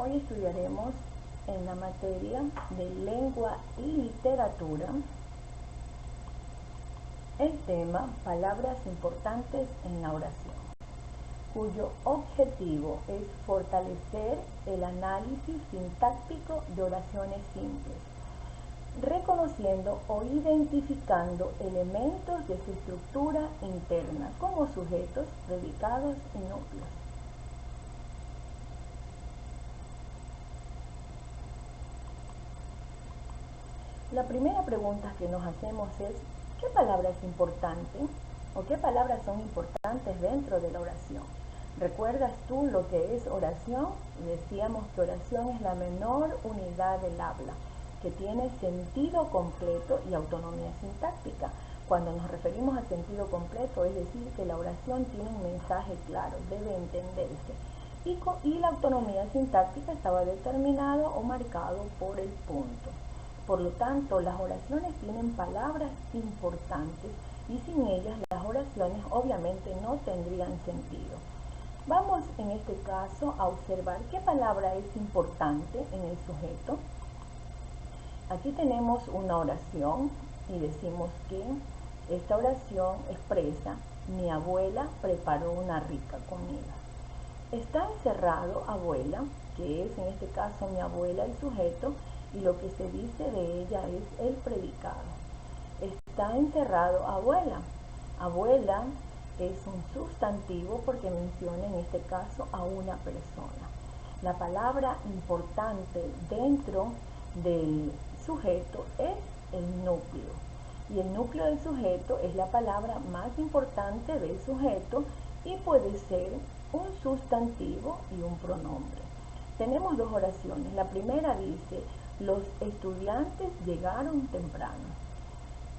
Hoy estudiaremos en la materia de lengua y literatura el tema palabras importantes en la oración, cuyo objetivo es fortalecer el análisis sintáctico de oraciones simples, reconociendo o identificando elementos de su estructura interna como sujetos, predicados y núcleos. La primera pregunta que nos hacemos es, ¿qué palabra es importante? ¿O qué palabras son importantes dentro de la oración? ¿Recuerdas tú lo que es oración? Decíamos que oración es la menor unidad del habla, que tiene sentido completo y autonomía sintáctica. Cuando nos referimos a sentido completo, es decir, que la oración tiene un mensaje claro, debe entenderse. Y la autonomía sintáctica estaba determinado o marcado por el punto. Por lo tanto, las oraciones tienen palabras importantes y sin ellas las oraciones obviamente no tendrían sentido. Vamos en este caso a observar qué palabra es importante en el sujeto. Aquí tenemos una oración y decimos que esta oración expresa: mi abuela preparó una rica comida. Está encerrado abuela, que es en este caso mi abuela el sujeto, y lo que se dice de ella es el predicado. Está encerrado abuela. Abuela es un sustantivo porque menciona en este caso a una persona. La palabra importante dentro del sujeto es el núcleo. Y el núcleo del sujeto es la palabra más importante del sujeto y puede ser un sustantivo y un pronombre. Tenemos dos oraciones. La primera dice: los estudiantes llegaron temprano.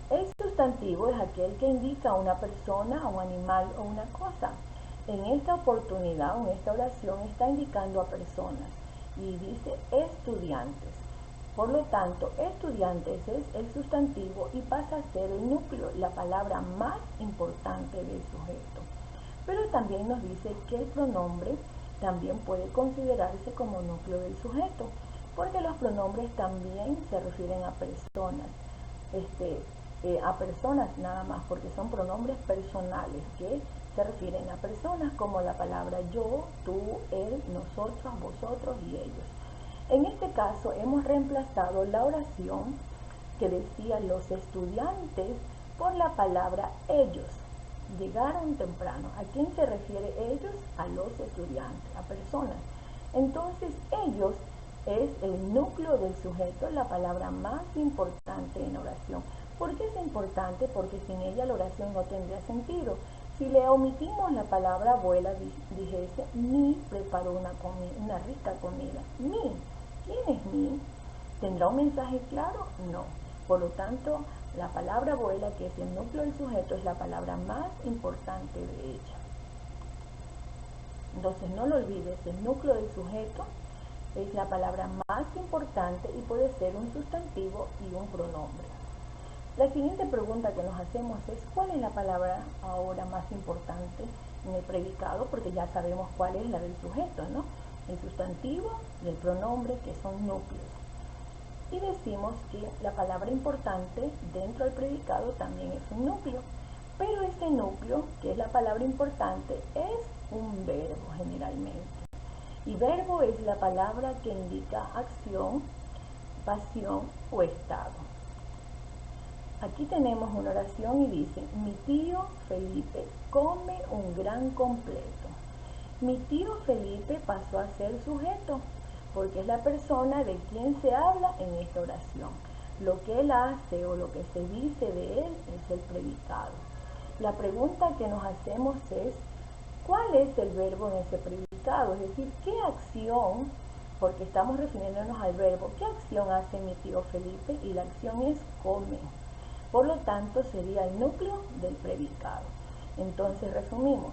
El sustantivo es aquel que indica a una persona, a un animal o una cosa. En esta oportunidad, en esta oración, está indicando a personas y dice estudiantes. Por lo tanto, estudiantes es el sustantivo y pasa a ser el núcleo, la palabra más importante del sujeto. Pero también nos dice que el pronombre también puede considerarse como núcleo del sujeto, porque los pronombres también se refieren a personas, a personas nada más, porque son pronombres personales que se refieren a personas, como la palabra yo, tú, él, nosotros, vosotros y ellos. En este caso hemos reemplazado la oración que decía los estudiantes por la palabra ellos. Llegaron temprano. ¿A quién se refiere ellos? A los estudiantes, a personas. Entonces ellos es el núcleo del sujeto, la palabra más importante en oración. ¿Por qué es importante? Porque sin ella la oración no tendría sentido. Si le omitimos la palabra abuela, dijese mi preparó una rica comida. Mi. ¿Quién es mi? ¿Tendrá un mensaje claro? No. Por lo tanto, la palabra abuela, que es el núcleo del sujeto, es la palabra más importante de ella. Entonces, no lo olvides, el núcleo del sujeto es la palabra más importante y puede ser un sustantivo y un pronombre. La siguiente pregunta que nos hacemos es: ¿cuál es la palabra ahora más importante en el predicado? Porque ya sabemos cuál es la del sujeto, ¿no? El sustantivo y el pronombre, que son núcleos. Y decimos que la palabra importante dentro del predicado también es un núcleo. Pero este núcleo, que es la palabra importante, es un verbo generalmente. Y verbo es la palabra que indica acción, pasión o estado. Aquí tenemos una oración y dice: mi tío Felipe come un gran completo. Mi tío Felipe pasó a ser sujeto, porque es la persona de quien se habla en esta oración. Lo que él hace o lo que se dice de él es el predicado. La pregunta que nos hacemos es: ¿cuál es el verbo en ese predicado? Es decir, ¿qué acción? Porque estamos refiriéndonos al verbo. ¿Qué acción hace mi tío Felipe? Y la acción es come. Por lo tanto, sería el núcleo del predicado. Entonces, resumimos.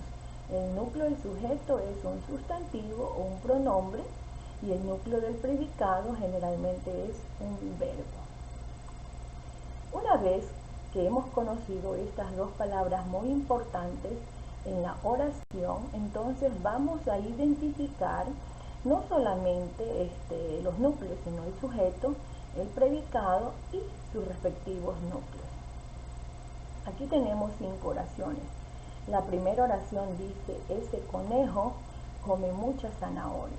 El núcleo del sujeto es un sustantivo o un pronombre y el núcleo del predicado generalmente es un verbo. Una vez que hemos conocido estas dos palabras muy importantes en la oración, entonces vamos a identificar no solamente los núcleos, sino el sujeto, el predicado y sus respectivos núcleos. Aquí tenemos 5 oraciones. La primera oración dice: ese conejo come muchas zanahorias.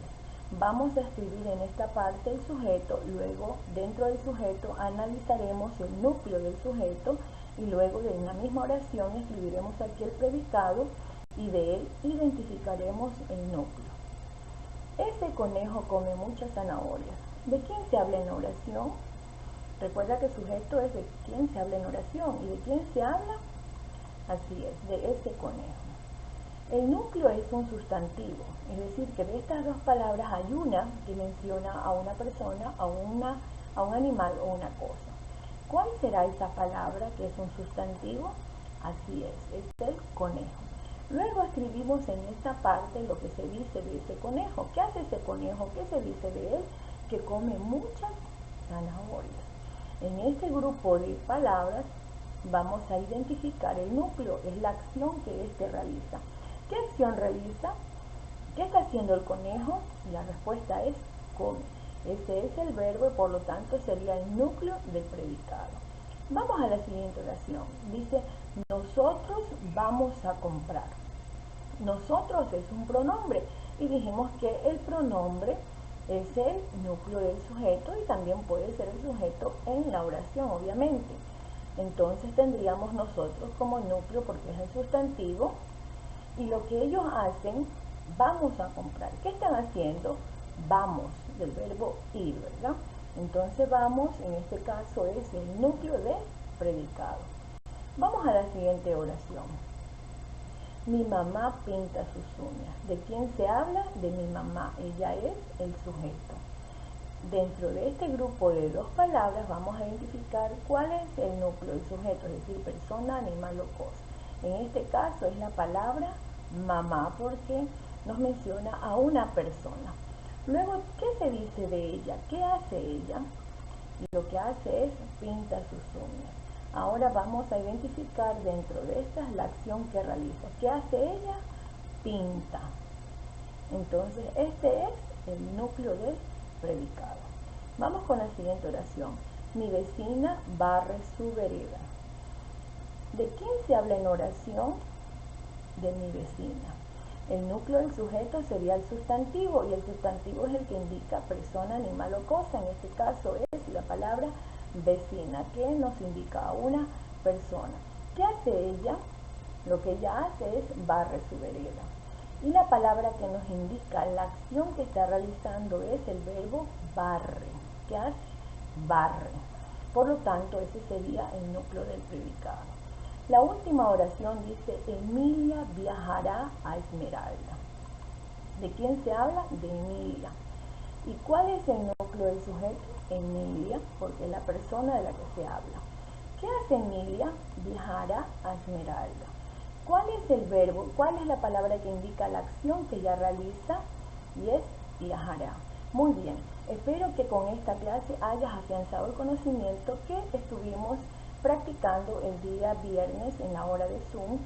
Vamos a escribir en esta parte el sujeto, luego dentro del sujeto analizaremos el núcleo del sujeto y luego de la misma oración escribiremos aquí el predicado y de él identificaremos el núcleo. Ese conejo come muchas zanahorias. ¿De quién se habla en la oración? Recuerda que el sujeto es de quién se habla en oración. ¿Y de quién se habla? Así es, de ese conejo. El núcleo es un sustantivo, es decir, que de estas dos palabras hay una que menciona a una persona, a un animal o una cosa. ¿Cuál será esa palabra que es un sustantivo? Así es el conejo. Luego escribimos en esta parte lo que se dice de ese conejo. ¿Qué hace ese conejo? ¿Qué se dice de él? Que come muchas zanahorias. En este grupo de palabras vamos a identificar el núcleo, es la acción que éste realiza. ¿Qué acción realiza? ¿Qué está haciendo el conejo? La respuesta es come. Ese es el verbo y por lo tanto sería el núcleo del predicado. Vamos a la siguiente oración. Dice: nosotros vamos a comprar. Nosotros es un pronombre y dijimos que el pronombre es el núcleo del sujeto y también puede ser el sujeto en la oración, obviamente. Entonces tendríamos nosotros como núcleo porque es el sustantivo y lo que ellos hacen, vamos a comprar. ¿Qué están haciendo? Vamos, del verbo ir, ¿verdad? Entonces vamos, en este caso es el núcleo de predicado. Vamos a la siguiente oración. Mi mamá pinta sus uñas. ¿De quién se habla? De mi mamá. Ella es el sujeto. Dentro de este grupo de dos palabras vamos a identificar cuál es el núcleo del sujeto, es decir, persona, animal o cosa. En este caso es la palabra mamá porque nos menciona a una persona. Luego, ¿qué se dice de ella? ¿Qué hace ella? Lo que hace es pinta sus uñas. Ahora vamos a identificar dentro de estas la acción que realiza. ¿Qué hace ella? Pinta. Entonces, este es el núcleo del predicado. Vamos con la siguiente oración. Mi vecina barre su vereda. ¿De quién se habla en oración? De mi vecina. El núcleo del sujeto sería el sustantivo y el sustantivo es el que indica persona, animal o cosa. En este caso es la palabra vecina que nos indica a una persona. ¿Qué hace ella? Lo que ella hace es barre su vereda. Y la palabra que nos indica la acción que está realizando es el verbo barre. ¿Qué hace? Barre. Por lo tanto, ese sería el núcleo del predicado. La última oración dice: Emilia viajará a Esmeralda. ¿De quién se habla? De Emilia. ¿Y cuál es el núcleo del sujeto? Emilia, porque es la persona de la que se habla. ¿Qué hace Emilia? Viajará a Esmeralda. ¿Cuál es el verbo? ¿Cuál es la palabra que indica la acción que ella realiza? Y es viajará. Muy bien, espero que con esta clase hayas afianzado el conocimiento que estuvimos practicando el día viernes en la hora de Zoom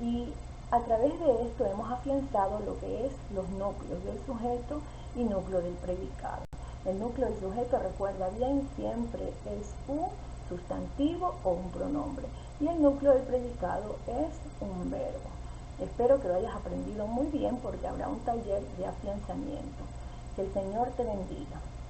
y a través de esto hemos afianzado lo que es los núcleos del sujeto y núcleo del predicado. El núcleo del sujeto, recuerda bien, siempre es un sustantivo o un pronombre y el núcleo del predicado es un verbo. Espero que lo hayas aprendido muy bien porque habrá un taller de afianzamiento. Que el Señor te bendiga.